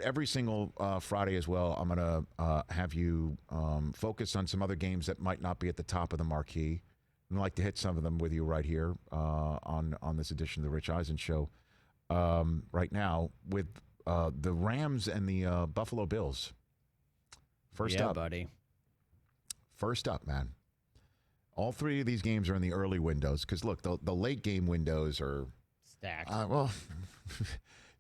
Every single Friday as well, I'm going to have you focus on some other games that might not be at the top of the marquee. I'd like to hit some of them with you right here on this edition of the Rich Eisen Show right now with the Rams and the Buffalo Bills. First up, buddy. First up, man. All three of these games are in the early windows because, look, the late game windows are stacked. Well,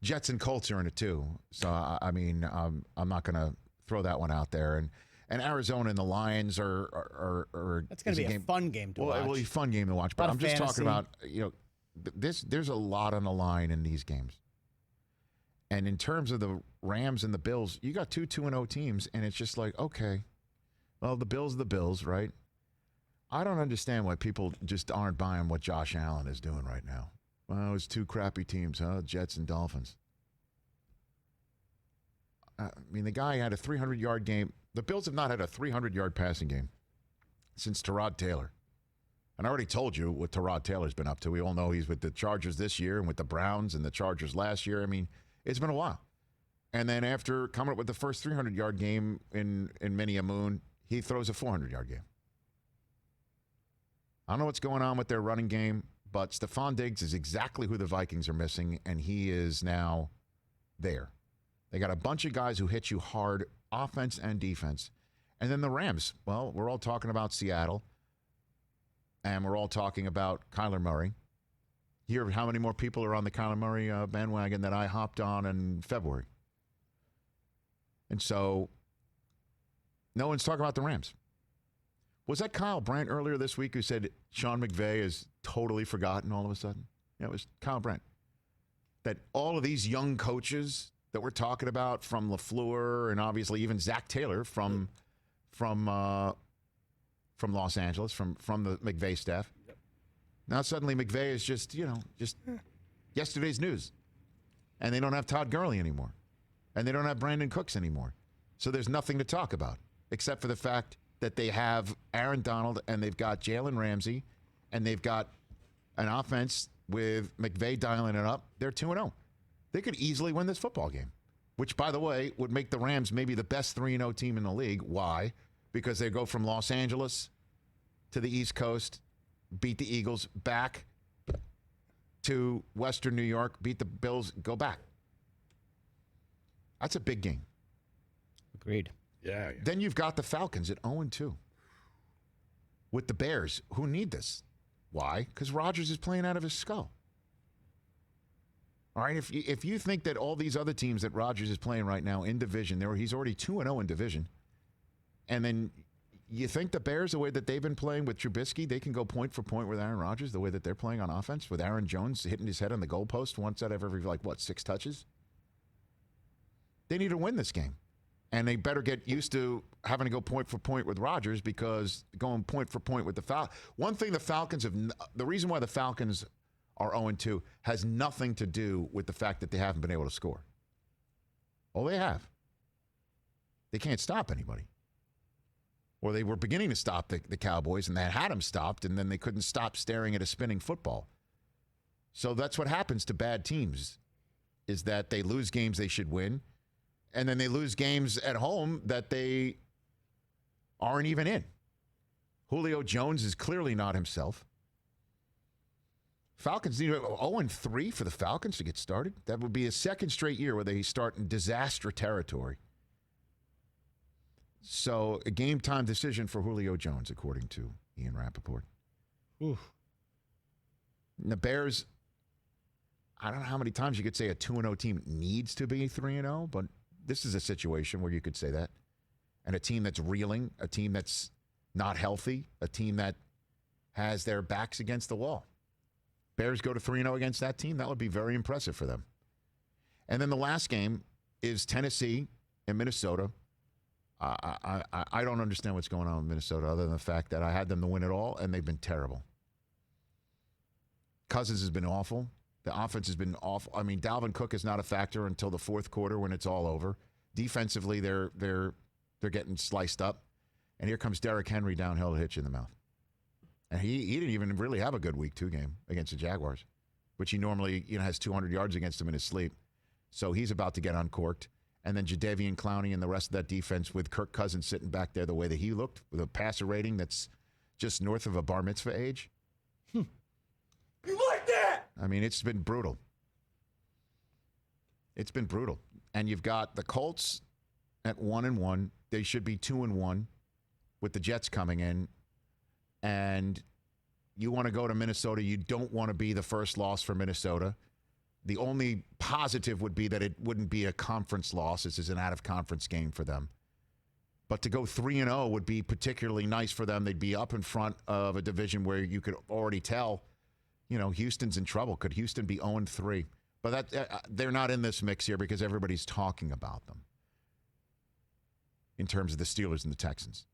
Jets and Colts are in it too. So, I mean, I'm not going to throw that one out there. And Arizona and the Lions are That's going to be a fun game to watch. Well, it'll be a fun game to watch. But I'm just talking about, there's a lot on the line in these games. And in terms of the Rams and the Bills, you got two 2-0 teams, and it's just like, okay, well, the Bills are the Bills, right? I don't understand why people just aren't buying what Josh Allen is doing right now. Well, it's two crappy teams, huh? Jets and Dolphins. I mean, the guy had a 300-yard game. The Bills have not had a 300-yard passing game since Tyrod Taylor. And I already told you what Tyrod Taylor's been up to. We all know he's with the Chargers this year and with the Browns and the Chargers last year. I mean, it's been a while. And then after coming up with the first 300-yard game in many a moon, he throws a 400-yard game. I don't know what's going on with their running game, but Stephon Diggs is exactly who the Vikings are missing, and he is now there. They got a bunch of guys who hit you hard, offense and defense. And then the Rams, well, we're all talking about Seattle, and we're all talking about Kyler Murray. Hear how many more people are on the Kyler Murray bandwagon that I hopped on in February. And so no one's talking about the Rams. Was that Kyle Brandt earlier this week who said Sean McVay is totally forgotten all of a sudden? Yeah, it was Kyle Brandt. That all of these young coaches that we're talking about, from LaFleur and obviously even Zach Taylor from Los Angeles, from the McVay staff. Yep. Now suddenly McVay is just yesterday's news. And they don't have Todd Gurley anymore. And they don't have Brandon Cooks anymore. So there's nothing to talk about except for the fact that they have Aaron Donald and they've got Jalen Ramsey and they've got an offense with McVay dialing it up. They're 2-0. They could easily win this football game, which, by the way, would make the Rams maybe the best 3-0 team in the league. Why? Because they go from Los Angeles to the East Coast, beat the Eagles, back to Western New York, beat the Bills, go back. That's a big game. Agreed. Yeah. Then you've got the Falcons at 0-2 with the Bears, who need this. Why? Because Rodgers is playing out of his skull. All right, if you think that all these other teams that Rodgers is playing right now in division, he's already 2-0 in division, and then you think the Bears, the way that they've been playing with Trubisky, they can go point for point with Aaron Rodgers, the way that they're playing on offense, with Aaron Jones hitting his head on the goalpost once out of every, 6 touches? They need to win this game. And they better get used to having to go point for point with Rodgers, because going point for point with the Falcons. One thing the Falcons have, the reason why the Falcons are 0-2 has nothing to do with the fact that they haven't been able to score. Oh, they have. They can't stop anybody. Or they were beginning to stop the Cowboys, and they had them stopped, and then they couldn't stop staring at a spinning football. So that's what happens to bad teams, is that they lose games they should win. And then they lose games at home that they aren't even in. Julio Jones is clearly not himself. Falcons need 0-3 for the Falcons to get started. That would be a second straight year where they start in disaster territory. So a game-time decision for Julio Jones, according to Ian Rappaport. Oof. And the Bears, I don't know how many times you could say a 2-0 team needs to be 3-0, but this is a situation where you could say that. And a team that's reeling, a team that's not healthy, a team that has their backs against the wall. Bears go to 3-0 against that team. That would be very impressive for them. And then the last game is Tennessee and Minnesota. I don't understand what's going on with Minnesota, other than the fact that I had them to win it all, and they've been terrible. Cousins has been awful. The offense has been awful. I mean, Dalvin Cook is not a factor until the fourth quarter when it's all over. Defensively, they're getting sliced up. And here comes Derrick Henry downhill to hit you in the mouth. And he didn't even really have a good week 2 game against the Jaguars, which he normally has 200 yards against them in his sleep. So he's about to get uncorked. And then Jadeveon Clowney and the rest of that defense with Kirk Cousins sitting back there the way that he looked with a passer rating that's just north of a bar mitzvah age. You like that? I mean, it's been brutal. It's been brutal. And you've got the Colts at 1-1. They should be 2-1 with the Jets coming in. And you want to go to Minnesota. You don't want to be the first loss for Minnesota. The only positive would be that it wouldn't be a conference loss. This is an out-of-conference game for them. But to go 3-0 would be particularly nice for them. They'd be up in front of a division where you could already tell, Houston's in trouble. Could Houston be 0-3? But they're not in this mix here because everybody's talking about them in terms of the Steelers and the Texans.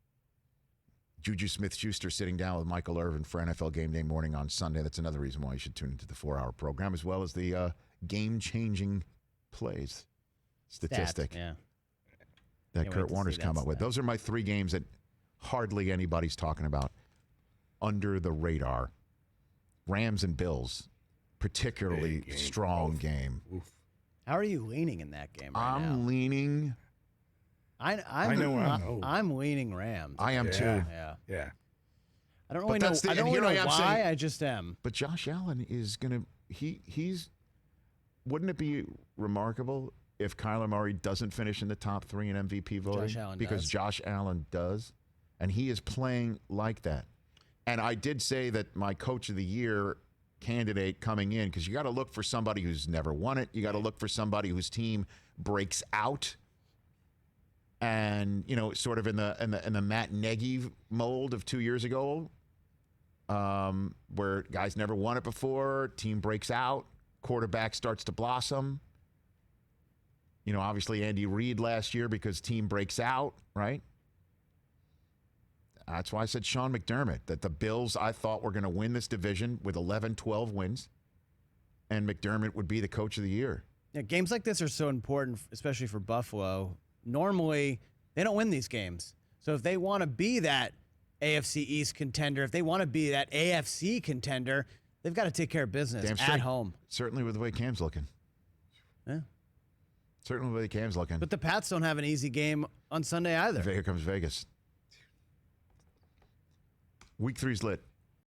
Juju Smith-Schuster sitting down with Michael Irvin for NFL Game Day Morning on Sunday. That's another reason why you should tune into the 4-hour program, as well as the game-changing plays statistic that Kurt Warner's come up with. Those are my 3 games that hardly anybody's talking about under the radar. Rams and Bills, particularly strong game. Oof. How are you leaning in that game right now? I'm leaning... I'm leaning Rams. I am too. Yeah. I don't really know. I don't really know why. I just am. But Josh Allen is gonna. He's. Wouldn't it be remarkable if Kyler Murray doesn't finish in the top 3 in MVP voting? Josh Allen does, and he is playing like that. And I did say that my Coach of the Year candidate coming in, because you got to look for somebody who's never won it. You got to look for somebody whose team breaks out. And sort of in the Matt Nagy mold of 2 years ago, where guys never won it before, team breaks out, quarterback starts to blossom. Obviously Andy Reid last year because team breaks out, right? That's why I said Sean McDermott, that the Bills I thought were going to win this division with 11, 12 wins, and McDermott would be the Coach of the Year. Yeah, games like this are so important, especially for Buffalo. Normally, they don't win these games. So if they want to be that AFC East contender, if they want to be that AFC contender, they've got to take care of business at home. Certainly with the way Cam's looking. Yeah. Certainly with the way Cam's looking. But the Pats don't have an easy game on Sunday either. Here comes Vegas. Week 3's lit.